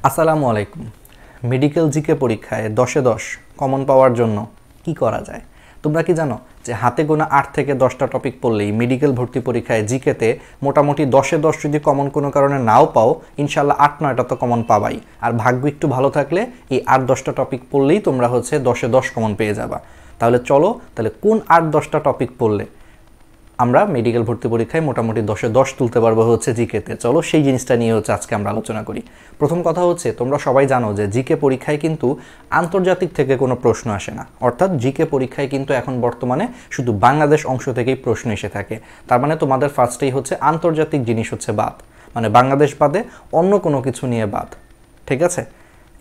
আসসালামু আলাইকুম। Medical GK পরীক্ষায় 10-এ 10 কমন পাওয়ার জন্য কি করা যায়? তোমরা কি জানো যে হাতে গোনা 8 থেকে 10টা টপিক পড়লেই মেডিকেল ভর্তি পরীক্ষায় জিকেতে মোটামুটি 10-এ 10 যদি কমন কোনো কারণে নাও পাও, ইনশাল্লাহ 8-9টা তো কমন পাবাই। আর ভাগ্য একটু ভালো থাকলে এই 8-10টা টপিক পড়লেই তোমরা 10-এ 10 কমন পেয়ে যাবা। তাহলে চলো, তাহলে কোন 8-10টা টপিক পড়লে আমরা মেডিকেল ভর্তি পরীক্ষায় মোটামুটি 10-এ 10 তুলতে পারবো জিকেতে। চলো সেই জিনিসটা নিয়ে আজকে আমরা আলোচনা করি। প্রথম কথা হচ্ছে, তোমরা সবাই জানো যে জিকে পরীক্ষায় কিন্তু আন্তর্জাতিক থেকে কোনো প্রশ্ন আসে না। অর্থাৎ জিকে পরীক্ষায় কিন্তু এখন বর্তমানে শুধু বাংলাদেশ অংশ থেকেই প্রশ্ন এসে থাকে। তার মানে তোমাদের ফার্স্টেই আন্তর্জাতিক জিনিস বাদ, মানে বাংলাদেশ বাদে অন্য কোনো কিছু নিয়ে বাদ। ঠিক আছে,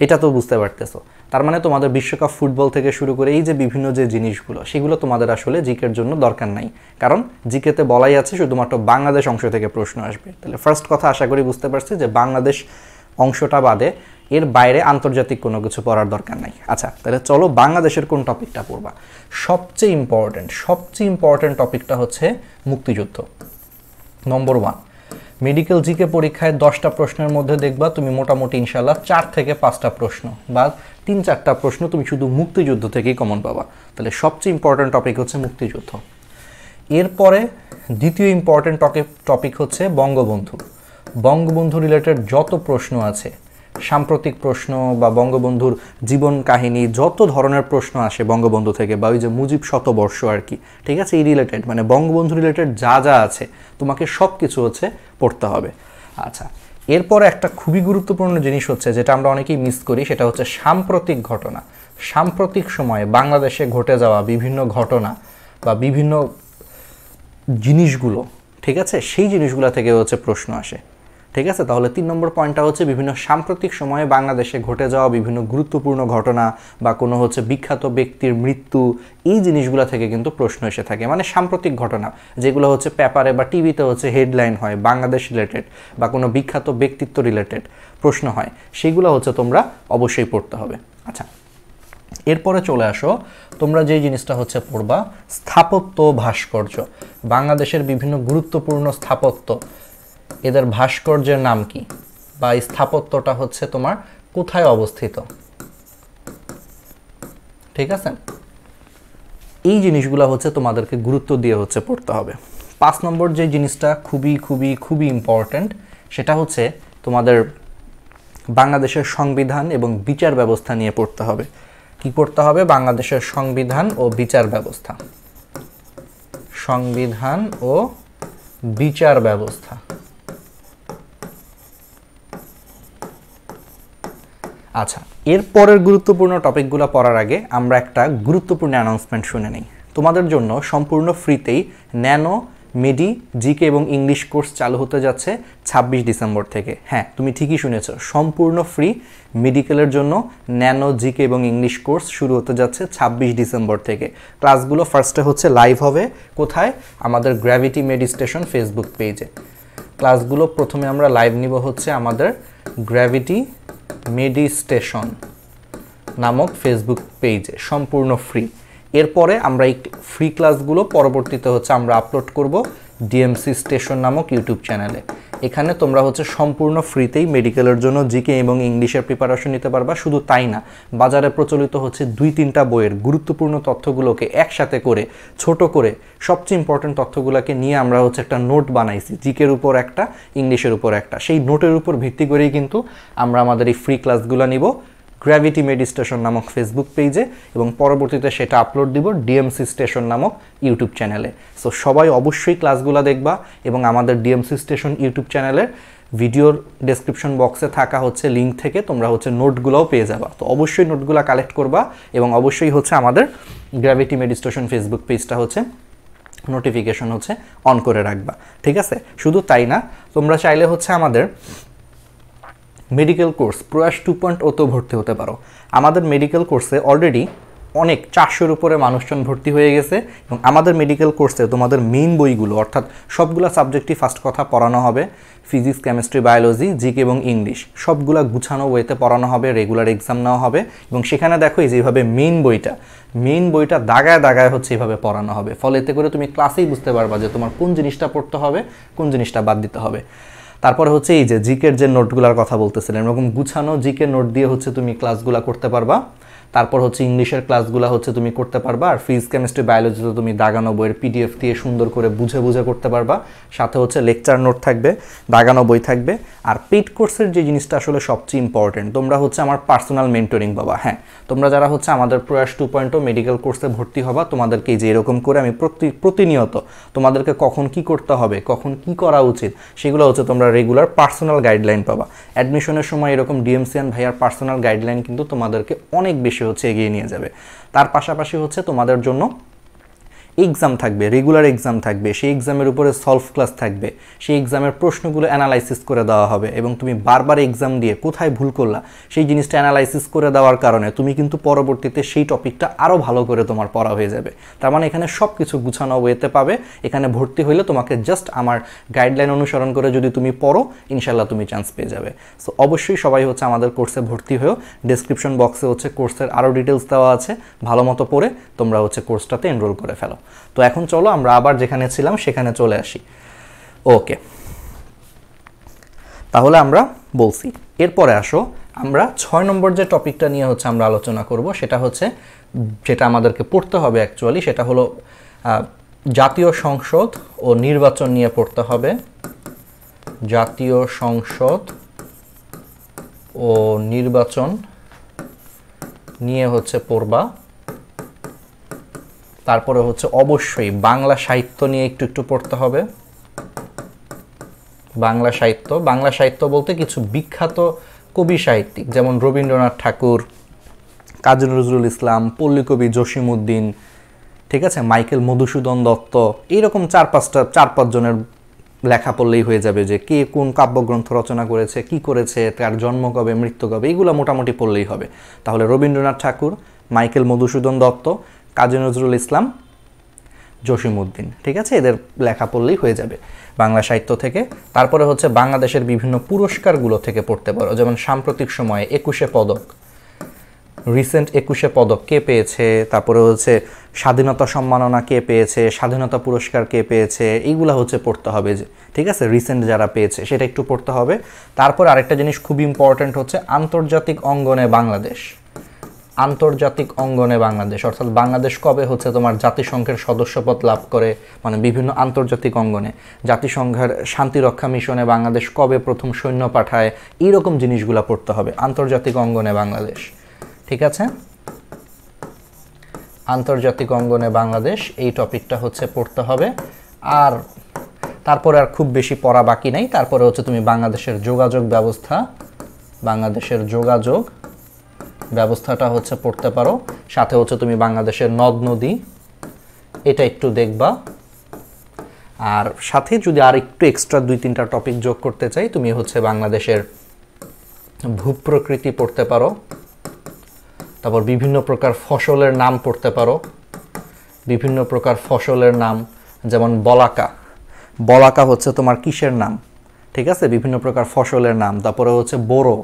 এটা তো বুঝতে পারতেছো। তার মানে তোমাদের বিশ্বকাপ ফুটবল থেকে শুরু করে এই যে বিভিন্ন যে জিনিসগুলো, সেগুলো তোমাদের আসলে জিকের জন্য দরকার নাই, কারণ জিকেতে বলাই আছে শুধুমাত্র বাংলাদেশ অংশ থেকে প্রশ্ন আসবে। তাহলে ফার্স্ট কথা আশা করি বুঝতে পারছি যে বাংলাদেশ অংশটা বাদে এর বাইরে আন্তর্জাতিক কোনো কিছু পড়ার দরকার নাই। আচ্ছা, তাহলে চলো বাংলাদেশের কোন টপিকটা পড়বা। সবচেয়ে ইম্পর্টেন্ট টপিকটা হচ্ছে মুক্তিযুদ্ধ। নম্বর 1, মেডিকেল জিকে পরীক্ষায় 10টা প্রশ্নের মধ্যে দেখবা তুমি মোটামুটি ইনশাল্লাহ 4 থেকে 5টা প্রশ্ন বা 3-4টা প্রশ্ন তুমি শুধু মুক্তিযুদ্ধ থেকেই কমন পাবা। তাহলে সবচেয়ে ইম্পর্টেন্ট টপিক হচ্ছে মুক্তিযুদ্ধ। এরপরে দ্বিতীয় ইম্পর্টেন্ট টপিক হচ্ছে বঙ্গবন্ধু রিলেটেড যত প্রশ্ন আছে, সাম্প্রতিক প্রশ্ন বা বঙ্গবন্ধুর জীবন কাহিনী, যত ধরনের প্রশ্ন আসে বঙ্গবন্ধু থেকে, বা ওই যে মুজিব শতবর্ষ আর কি, ঠিক আছে, এই রিলেটেড মানে বঙ্গবন্ধু রিলেটেড যা আছে তোমাকে সব কিছু পড়তে হবে। আচ্ছা, এরপরে একটা খুবই গুরুত্বপূর্ণ জিনিস যেটা আমরা অনেকেই মিস করি, সেটা হচ্ছে সাম্প্রতিক ঘটনা। সাম্প্রতিক সময়ে বাংলাদেশে ঘটে যাওয়া বিভিন্ন ঘটনা বা বিভিন্ন জিনিসগুলো, ঠিক আছে, সেই জিনিসগুলো থেকে প্রশ্ন আসে। ঠিক আছে, তাহলে 3 নম্বর পয়েন্টটা বিভিন্ন সাম্প্রতিক সময়ে বাংলাদেশে ঘটে যাওয়া বিভিন্ন গুরুত্বপূর্ণ ঘটনা বা কোনো বিখ্যাত ব্যক্তির মৃত্যু, এই জিনিসগুলো থেকে কিন্তু প্রশ্ন এসে থাকে। মানে সাম্প্রতিক ঘটনা যেগুলো পেপারে বা টিভিতে হেডলাইন হয়, বাংলাদেশ রিলেটেড বা কোনো বিখ্যাত ব্যক্তিত্ব রিলেটেড প্রশ্ন হয়, সেগুলো তোমরা অবশ্যই পড়তে হবে। আচ্ছা, এরপরে চলে আসো, তোমরা যে জিনিসটা পড়বা স্থাপত্য ভাস্কর্য। বাংলাদেশের বিভিন্ন গুরুত্বপূর্ণ স্থাপত্য, এদের ভাস্কর্যের নাম কি, বা এই স্থাপত্যটা তোমার কোথায় অবস্থিত। ঠিক আছে, এই জিনিসগুলো তোমাদেরকে গুরুত্ব দিয়ে পড়তে হবে। 5 নম্বর যে জিনিসটা খুবই ইম্পর্ট্যান্ট, সেটা তোমাদের বাংলাদেশের সংবিধান এবং বিচার ব্যবস্থা নিয়ে পড়তে হবে। কি পড়তে হবে? বাংলাদেশের সংবিধান ও বিচার ব্যবস্থা। সংবিধান ও বিচার ব্যবস্থা। আচ্ছা, এরপরের গুরুত্বপূর্ণ টপিকগুলো পড়ার আগে আমরা একটা গুরুত্বপূর্ণ অ্যানাউন্সমেন্ট শুনে নিই। তোমাদের জন্য সম্পূর্ণ ফ্রিতেই ন্যানো মেডি জিকে এবং ইংলিশ কোর্স চালু হতে যাচ্ছে 26 ডিসেম্বর থেকে। হ্যাঁ, তুমি ঠিকই শুনেছ, সম্পূর্ণ ফ্রি মেডিকেলের জন্য ন্যানো জিকে এবং ইংলিশ কোর্স শুরু হতে যাচ্ছে 26 ডিসেম্বর থেকে। ক্লাসগুলো ফার্স্টে লাইভ হবে। কোথায়? আমাদের গ্র্যাভিটি মেডিস্টেশন ফেসবুক পেজে। ক্লাসগুলো প্রথমে আমরা লাইভ নিব আমাদের গ্র্যাভিটি মেডিস্টেশন নামক ফেসবুক পেজে, সম্পূর্ণ ফ্রি। এরপরে আমরা এই ফ্রি ক্লাসগুলো পরবর্তীতে আমরা আপলোড করব ডিএমসি স্টেশন নামক ইউটিউব চ্যানেলে। এখানে তোমরা সম্পূর্ণ ফ্রিতেই মেডিকেলের জন্য জিকে এবং ইংলিশের প্রিপারেশন নিতে পারবা। শুধু তাই না, বাজারে প্রচলিত 2-3টা বইয়ের গুরুত্বপূর্ণ তথ্যগুলোকে একসাথে করে, ছোট করে, সবচেয়ে ইম্পর্টেন্ট তথ্যগুলোকে নিয়ে আমরা একটা নোট বানাইছি, জিকের উপর একটা, ইংলিশের উপর একটা। সেই নোটের উপর ভিত্তি করেই কিন্তু আমরা আমাদের এই ফ্রি ক্লাসগুলো নিব গ্র্যাভিটি মেডিস্টেশন নামক ফেসবুক পেজে, এবং পরবর্তীতে সেটা আপলোড দিব ডিএমসি স্টেশন নামক ইউটিউব চ্যানেলে। সো সবাই অবশ্যই ক্লাসগুলো দেখবা, এবং আমাদের ডিএমসি স্টেশন ইউটিউব চ্যানেলের ভিডিওর ডেসক্রিপশন বক্সে থাকা লিঙ্ক থেকে তোমরা নোটগুলোও পেয়ে যাবা। তো অবশ্যই নোটগুলো কালেক্ট করবা, এবং অবশ্যই আমাদের গ্র্যাভিটি মেডিস্টেশন ফেসবুক পেজটা নোটিফিকেশন অন করে রাখবা। ঠিক আছে, শুধু তাই না, তোমরা চাইলে আমাদের মেডিকেল কোর্স প্রয়াস 2.0 ভর্তি হতে পারো। আমাদের মেডিকেল কোর্সে অলরেডি অনেক 400-এর উপরে মানুষজন ভর্তি হয়ে গেছে, এবং আমাদের মেডিকেল কোর্সে তোমাদের মেইন বইগুলো, অর্থাৎ সবগুলো সাবজেক্টই ফার্স্ট কথা পড়ানো হবে। ফিজিক্স, কেমিস্ট্রি, বায়োলজি, জিকে এবং ইংলিশ সবগুলা গুছানো ওয়েতে পড়ানো হবে, রেগুলার এক্সাম নেওয়া হবে, এবং সেখানে দেখো এই যেভাবে মেইন বইটা দাগায় দাগায় এইভাবে পড়ানো হবে। ফলে এতে করে তুমি ক্লাসেই বুঝতে পারবা যে তোমার কোন জিনিসটা পড়তে হবে, কোন জিনিসটা বাদ দিতে হবে। তারপরে হচ্ছে এই যে জিকের যে নোটগুলোর কথা বলতেছিলেন, এরকম গুছানো জিকে নোট দিয়ে হচ্ছে তুমি ক্লাসগুলো করতে পারবা। তারপর হচ্ছে ইংলিশের ক্লাসগুলো হচ্ছে তুমি করতে পারবা, আর ফিজিক্স কেমিস্ট্রি বায়োলজিতে তুমি দাগানো বইয়ের পিডিএফ দিয়ে সুন্দর করে বুঝে বুঝে করতে পারবা। সাথে হচ্ছে লেকচার নোট থাকবে, দাগানো বই থাকবে। আর পেইড কোর্সের যে জিনিসটা আসলে সবচেয়ে ইম্পর্টেন্ট, তোমরা হচ্ছে আমার পার্সোনাল মেন্টরিং পাবা। হ্যাঁ, তোমরা যারা হচ্ছে আমাদের প্রয়াস 2.0 মেডিকেল কোর্সে ভর্তি হবা, তোমাদেরকে যে এরকম করে আমি প্রতিনিয়ত তোমাদেরকে কখন কি করতে হবে, কখন কি করা উচিত, সেগুলো হচ্ছে তোমরা রেগুলার পার্সোনাল গাইডলাইন পাবা। অ্যাডমিশনের সময় এরকম ডিএমসিয়ান ভাইয়ার পার্সোনাল গাইডলাইন কিন্তু তোমাদেরকে অনেক বেশি হচ্ছে এগিয়ে নিয়ে যাবে। তার পাশাপাশি হচ্ছে তোমাদের জন্য এক্সাম থাকবে, রেগুলার এক্সাম থাকবে, সেই এক্সামের উপরে সলভ ক্লাস থাকবে, সেই এক্সামের প্রশ্নগুলো অ্যানালাইসিস করে দেওয়া হবে এবং তুমি বারবার এক্সাম দিয়ে কোথায় ভুল করলা সেই জিনিসটা অ্যানালাইসিস করে দেওয়ার কারণে তুমি কিন্তু পরবর্তীতে সেই টপিকটা আরও ভালো করে তোমার পড়া হয়ে যাবে। তার মানে এখানে সব কিছু গুছানো ওয়েতে পাবে। এখানে ভর্তি হইলে তোমাকে জাস্ট আমার গাইডলাইন অনুসরণ করে যদি তুমি পড়ো, ইনশাল্লাহ তুমি চান্স পেয়ে যাবে। সো অবশ্যই সবাই হচ্ছে আমাদের কোর্সে ভর্তি হয়েও, ডেসক্রিপশন বক্সে হচ্ছে কোর্সের আরও ডিটেলস দেওয়া আছে, ভালো মতো পড়ে তোমরা হচ্ছে কোর্সটাতে এনরোল করে ফেলো। তো এখন চলো আমরা আবার যেখানে ছিলাম সেখানে চলে আসি। ওকে, তাহলে আমরা বলছি, এরপরে আসো আমরা 6 নম্বর যে টপিকটা নিয়ে হচ্ছে আমরা আলোচনা করব, সেটা হচ্ছে যেটা আমাদেরকে পড়তে হবে অ্যাকচুয়ালি, সেটা হলো জাতীয় সংসদ ও নির্বাচন নিয়ে পড়তে হবে। জাতীয় সংসদ ও নির্বাচন নিয়ে হচ্ছে পড়বা। তারপরে হচ্ছে অবশ্যই বাংলা সাহিত্য নিয়ে একটু পড়তে হবে। বাংলা সাহিত্য বলতে কিছু বিখ্যাত কবি সাহিত্যিক যেমন রবীন্দ্রনাথ ঠাকুর, কাজী নজরুল ইসলাম, পল্লীকবি জসিমউদ্দিন, ঠিক আছে, মাইকেল মধুসূদন দত্ত, এইরকম 4-5 জনের লেখা পড়লেই হয়ে যাবে যে কে কোন কাব্যগ্রন্থ রচনা করেছে, কি করেছে, তার জন্ম কবে, মৃত্যু কবে, এইগুলো মোটামুটি পড়লেই হবে। তাহলে রবীন্দ্রনাথ ঠাকুর, মাইকেল মধুসূদন দত্ত, কাজী নজরুল ইসলাম, জসিমউদ্দিন, ঠিক আছে, এদের লেখা পড়লেই হয়ে যাবে বাংলা সাহিত্য থেকে। তারপরে হচ্ছে বাংলাদেশের বিভিন্ন পুরস্কারগুলো থেকে পড়তে পারো, যেমন সাম্প্রতিক সময়ে 21শে পদক, রিসেন্ট 21শে পদক কে পেয়েছে, তারপরে হচ্ছে স্বাধীনতা সম্মাননা কে পেয়েছে, স্বাধীনতা পুরস্কার কে পেয়েছে, এইগুলো হচ্ছে পড়তে হবে, যে ঠিক আছে, রিসেন্ট যারা পেয়েছে সেটা একটু পড়তে হবে। তারপর আরেকটা জিনিস খুব ইম্পর্ট্যান্ট হচ্ছে আন্তর্জাতিক অঙ্গনে বাংলাদেশ। আন্তর্জাতিক অঙ্গনে বাংলাদেশ অর্থাৎ বাংলাদেশ কবে হচ্ছে তোমার জাতিসংঘের সদস্যপদ লাভ করে, মানে বিভিন্ন আন্তর্জাতিক অঙ্গনে, জাতিসংঘের শান্তিরক্ষা মিশনে বাংলাদেশ কবে প্রথম সৈন্য পাঠায়, এইরকম জিনিসগুলো পড়তে হবে আন্তর্জাতিক অঙ্গনে বাংলাদেশ, ঠিক আছে। আন্তর্জাতিক অঙ্গনে বাংলাদেশ এই টপিকটা হচ্ছে পড়তে হবে। আর তারপরে আর খুব বেশি পড়া বাকি নাই। তারপরে হচ্ছে তুমি বাংলাদেশের যোগাযোগ ব্যবস্থা, বাংলাদেশের যোগাযোগ ব্যবস্থাটা হচ্ছে পড়তে পারো। সাথে হচ্ছে তুমি বাংলাদেশের নদ নদী, এটা একটু দেখবা। আর সাথে যদি আর একটু এক্সট্রা 2-3টা টপিক যোগ করতে চাই, তুমি হচ্ছে বাংলাদেশের ভূপ্রকৃতি পড়তে পারো। তারপর বিভিন্ন প্রকার ফসলের নাম পড়তে পারো, বিভিন্ন প্রকার ফসলের নাম, যেমন বলাকা, বলাকা হচ্ছে তোমার কিসের নাম, ঠিক আছে, বিভিন্ন প্রকার ফসলের নাম। তারপরে হচ্ছে বোরো,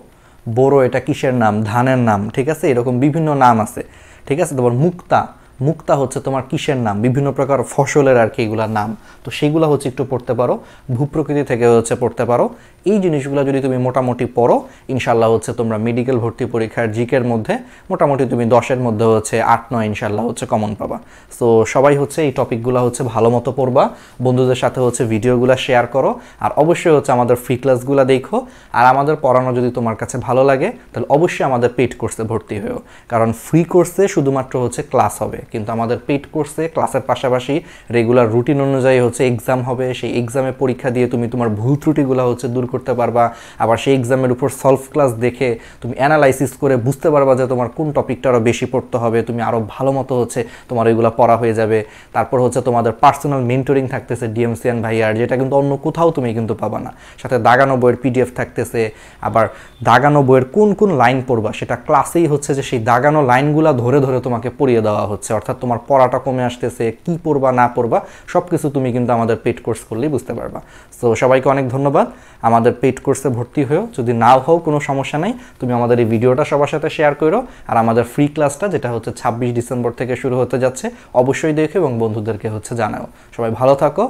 বোরো এটা কিসের নাম, ধানের নাম, ঠিক আছে, এরকম বিভিন্ন নাম আছে, ঠিক আছে। তারপর মুক্তা, মুক্তা হচ্ছে তোমার কিসের নাম, বিভিন্ন প্রকার ফসলের আর কি এগুলোর নাম, তো সেইগুলো হচ্ছে একটু পড়তে পারো। ভূপ্রকৃতি থেকে হচ্ছে পড়তে পারো। এই জিনিসগুলো যদি তুমি মোটামুটি পড়ো, ইনশাল্লাহ হচ্ছে তোমরা মেডিকেল ভর্তি পরীক্ষার জিকের মধ্যে মোটামুটি তুমি 10-এর মধ্যে হচ্ছে 8-9 ইনশাল্লাহ হচ্ছে কমন পাবা। সো সবাই হচ্ছে এই টপিকগুলো হচ্ছে ভালো মতো পড়বা, বন্ধুদের সাথে হচ্ছে ভিডিওগুলো শেয়ার করো, আর অবশ্যই হচ্ছে আমাদের ফ্রি ক্লাসগুলো দেখো। আর আমাদের পড়ানো যদি তোমার কাছে ভালো লাগে, তাহলে অবশ্যই আমাদের পেইড কোর্সে ভর্তি হও, কারণ ফ্রি কোর্সে শুধুমাত্র হচ্ছে ক্লাস হবে, কিন্তু আমাদের পেইড কোর্সে ক্লাসের পাশাপাশি রেগুলার রুটিন অনুযায়ী হচ্ছে এক্সাম হবে। সেই এক্সামে পরীক্ষা দিয়ে তুমি তোমার ভুল ত্রুটিগুলো হচ্ছে দূর করতে পারবা। আবার সেই এক্সামের উপর সলভ ক্লাস দেখে তুমি অ্যানালাইসিস করে বুঝতে পারবা যে তোমার কোন টপিকটা আরও বেশি পড়তে হবে, তুমি আরও ভালো মতো হচ্ছে তোমার ওইগুলো পড়া হয়ে যাবে। তারপর হচ্ছে তোমাদের পার্সোনাল মেন্টরিং থাকতেছে ডিএমসিয়ান ভাইয়ার, যেটা কিন্তু অন্য কোথাও তুমি কিন্তু পাবা না। সাথে দাগানো বইয়ের পিডিএফ থাকতেছে। আবার দাগানো বইয়ের কোন কোন লাইন পড়বা সেটা ক্লাসেই হচ্ছে যে সেই দাগানো লাইনগুলো ধরে ধরে তোমাকে পড়িয়ে দেওয়া হচ্ছে, অর্থাৎ তোমার পড়াটা কমে আসতেছে, কি পড়বা না পড়বা সব কিছু তুমি কিন্তু আমাদের পেইড কোর্স করলেই বুঝতে পারবা। সো সবাইকে অনেক ধন্যবাদ। আমাদের পেইড কোর্সে ভর্তি হয়েও, যদি নাও হও কোনো সমস্যা নেই, তুমি আমাদের এই ভিডিওটা সবার সাথে শেয়ার করো। আর আমাদের ফ্রি ক্লাসটা যেটা হচ্ছে 26 ডিসেম্বর থেকে শুরু হতে যাচ্ছে, অবশ্যই দেখো এবং বন্ধুদেরকে হচ্ছে জানাও। সবাই ভালো থাকো,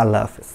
আল্লাহ হাফেজ।